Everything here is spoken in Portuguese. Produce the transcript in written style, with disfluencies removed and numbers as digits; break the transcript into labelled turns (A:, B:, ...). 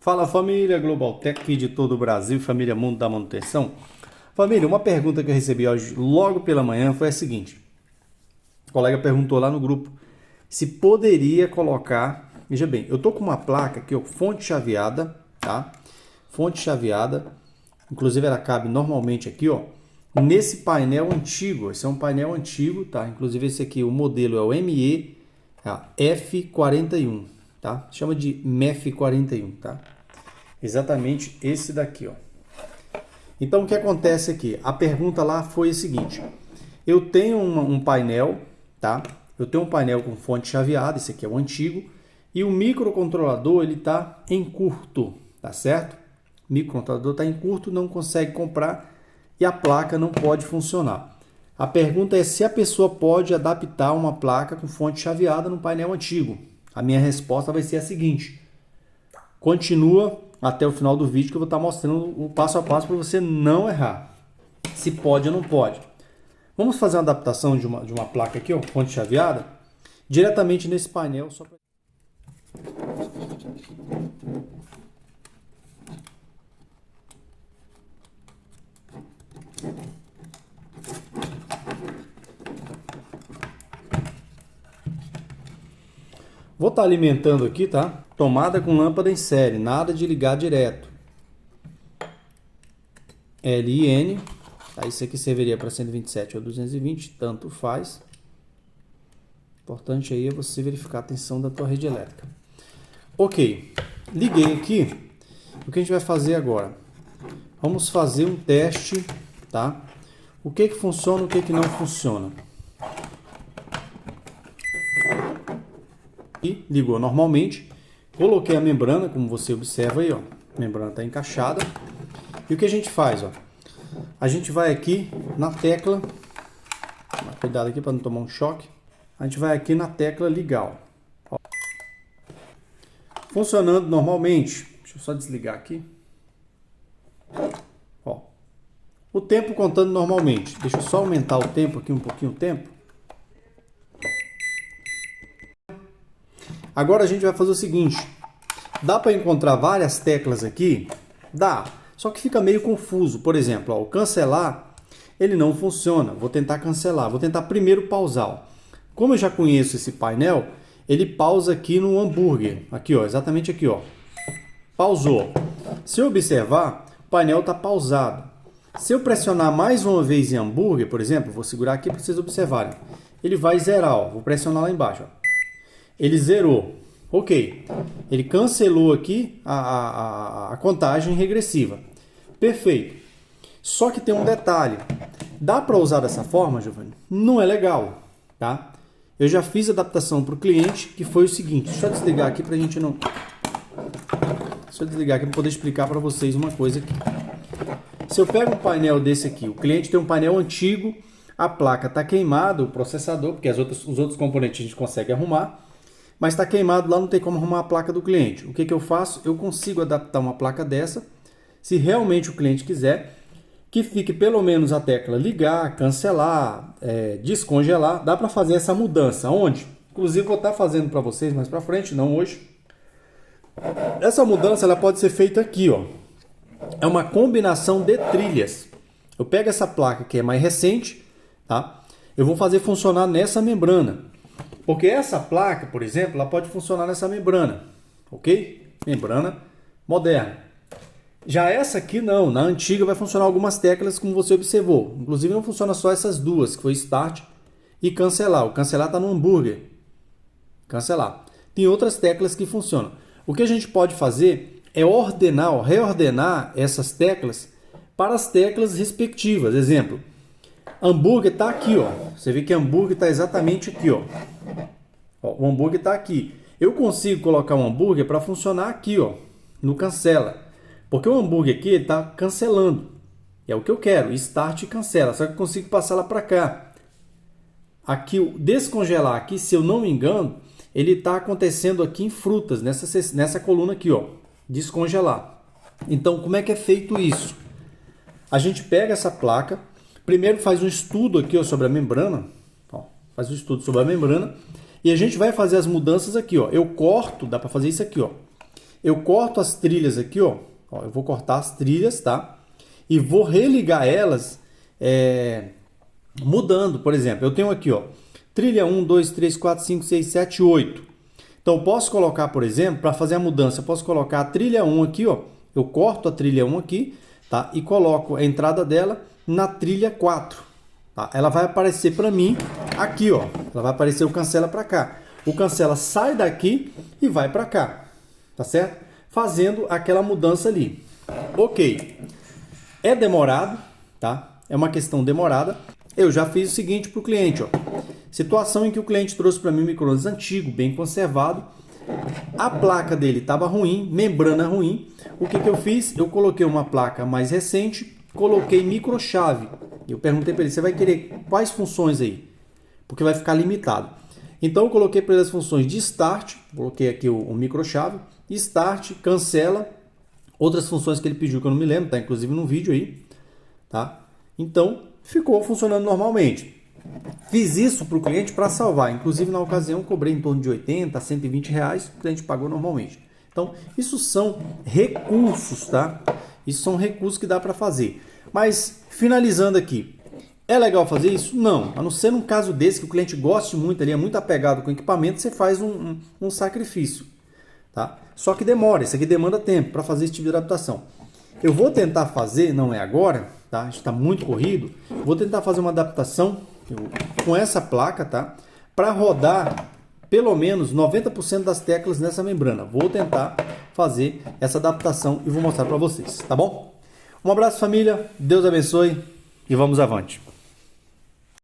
A: Fala família Global Tech de todo o Brasil, família Mundo da Manutenção. Família, uma pergunta que eu recebi hoje logo pela manhã foi a seguinte. O colega perguntou lá no grupo se poderia colocar, veja bem, eu tô com uma placa aqui, ó, fonte chaveada, tá? Fonte chaveada, inclusive ela cabe normalmente aqui, ó, nesse painel antigo. Esse é um painel antigo, tá? Inclusive esse aqui, o modelo é o ME F41. Tá? Chama de MEF41, tá? Exatamente esse daqui, ó. Então, o que acontece aqui? A pergunta lá foi a seguinte. Eu tenho um painel, tá? Eu tenho um painel com fonte chaveada, esse aqui é o antigo, e o microcontrolador, ele tá em curto, tá certo? O microcontrolador tá em curto, não consegue comprar e a placa não pode funcionar. A pergunta é se a pessoa pode adaptar uma placa com fonte chaveada no painel antigo. A minha resposta vai ser a seguinte: continua até o final do vídeo que eu vou estar mostrando o passo a passo para você não errar. Se pode ou não pode. Vamos fazer uma adaptação de uma placa aqui, ó, fonte chaveada, diretamente nesse painel. Só pra... Vou estar alimentando aqui, tá? Tomada com lâmpada em série, nada de ligar direto. LIN, tá? Isso aqui serviria para 127 ou 220, tanto faz. Importante aí é você verificar a tensão da tua rede elétrica. Ok, liguei aqui. O que a gente vai fazer agora? Vamos fazer um teste, tá? O que funciona, o que não funciona. E ligou normalmente, coloquei a membrana, como você observa aí, ó, a membrana está encaixada. E o que a gente faz, ó? A gente vai aqui na tecla, cuidado aqui para não tomar um choque. A gente vai aqui na tecla ligar, ó. Funcionando normalmente. Deixa eu só desligar aqui. Ó, o tempo contando normalmente. Deixa eu só aumentar o tempo aqui, um pouquinho o tempo. Agora a gente vai fazer o seguinte, dá para encontrar várias teclas aqui? Dá, só que fica meio confuso. Por exemplo, ó, o cancelar, ele não funciona. Vou tentar cancelar, vou tentar primeiro pausar. Ó. Como eu já conheço esse painel, ele pausa aqui no hambúrguer. Aqui, ó, exatamente aqui, ó. Pausou. Se eu observar, o painel está pausado. Se eu pressionar mais uma vez em hambúrguer, por exemplo, vou segurar aqui para vocês observarem. Ele vai zerar, ó. Vou pressionar lá embaixo, ó. Ele zerou. Ok. Ele cancelou aqui a contagem regressiva. Perfeito. Só que tem um detalhe. Dá para usar dessa forma, Giovanni? Não é legal. Tá? Eu já fiz a adaptação para o cliente, que foi o seguinte. Deixa eu desligar aqui para a gente não... Deixa eu desligar aqui para poder explicar para vocês uma coisa aqui. Se eu pego um painel desse aqui, o cliente tem um painel antigo, a placa está queimada, o processador, porque os outros componentes a gente consegue arrumar, mas está queimado lá, não tem como arrumar a placa do cliente. O que eu faço? Eu consigo adaptar uma placa dessa, se realmente o cliente quiser, que fique pelo menos a tecla ligar, cancelar, descongelar. Dá para fazer essa mudança. Onde? Inclusive vou estar fazendo para vocês mais para frente, não hoje. Essa mudança ela pode ser feita aqui, ó. É uma combinação de trilhas. Eu pego essa placa que é mais recente, tá? Eu vou fazer funcionar nessa membrana. Porque essa placa, por exemplo, ela pode funcionar nessa membrana, ok? Membrana moderna. Já essa aqui não, na antiga vai funcionar algumas teclas como você observou. Inclusive não funciona só essas duas, que foi Start e Cancelar. O Cancelar está no hambúrguer. Cancelar. Tem outras teclas que funcionam. O que a gente pode fazer é reordenar essas teclas para as teclas respectivas. Exemplo, hambúrguer está aqui, ó. Você vê que hambúrguer está exatamente aqui, ó. O hambúrguer está aqui. Eu consigo colocar um hambúrguer para funcionar aqui, ó, no cancela. Porque o hambúrguer aqui está cancelando. É o que eu quero. Start e cancela. Só que eu consigo passar lá para cá. Aqui, o descongelar aqui, se eu não me engano, ele está acontecendo aqui em frutas, nessa coluna aqui, ó. Descongelar. Então, como é que é feito isso? A gente pega essa placa. Primeiro faz um estudo aqui, ó, sobre a membrana. Ó, faz um estudo sobre a membrana. E a gente vai fazer as mudanças aqui, ó. Eu corto, dá para fazer isso aqui, ó. eu corto as trilhas aqui, ó. Eu vou cortar as trilhas, tá? E vou religar elas mudando. Por exemplo, eu tenho aqui, ó, trilha 1, 2, 3, 4, 5, 6, 7, 8. Então, eu posso colocar, por exemplo, para fazer a mudança, eu posso colocar a trilha 1 aqui, ó. Eu corto a trilha 1 aqui, tá? E coloco a entrada dela na trilha 4. Tá? Ela vai aparecer para mim aqui, ó. Ela vai aparecer o cancela para cá. O cancela sai daqui e vai para cá, tá certo? Fazendo aquela mudança ali. Ok. É demorado, tá? É uma questão demorada. Eu já fiz o seguinte para o cliente, ó. Situação em que o cliente trouxe para mim um micro-ondas antigo, bem conservado. A placa dele estava ruim, membrana ruim. O que eu fiz? Eu coloquei uma placa mais recente, coloquei microchave. Eu perguntei para ele, você vai querer quais funções aí? Porque vai ficar limitado. Então eu coloquei para ele as funções de start, coloquei aqui o microchave, start, cancela, outras funções que ele pediu que eu não me lembro, tá inclusive no vídeo aí, tá? Então ficou funcionando normalmente. Fiz isso para o cliente para salvar, inclusive na ocasião cobrei em torno de 80 a 120 reais, o cliente pagou normalmente. Então isso são recursos, tá? Isso são recursos que dá para fazer. Mas finalizando aqui, é legal fazer isso? Não, a não ser num caso desse que o cliente goste muito, ele é muito apegado com o equipamento, você faz um sacrifício, tá? Só que demora, isso aqui demanda tempo para fazer esse tipo de adaptação. Eu vou tentar fazer, não é agora, tá? Está muito corrido, vou tentar fazer uma adaptação com essa placa, tá? Para rodar pelo menos 90% das teclas nessa membrana. Vou tentar fazer essa adaptação e vou mostrar para vocês, tá bom? Um abraço, família, Deus abençoe e vamos avante.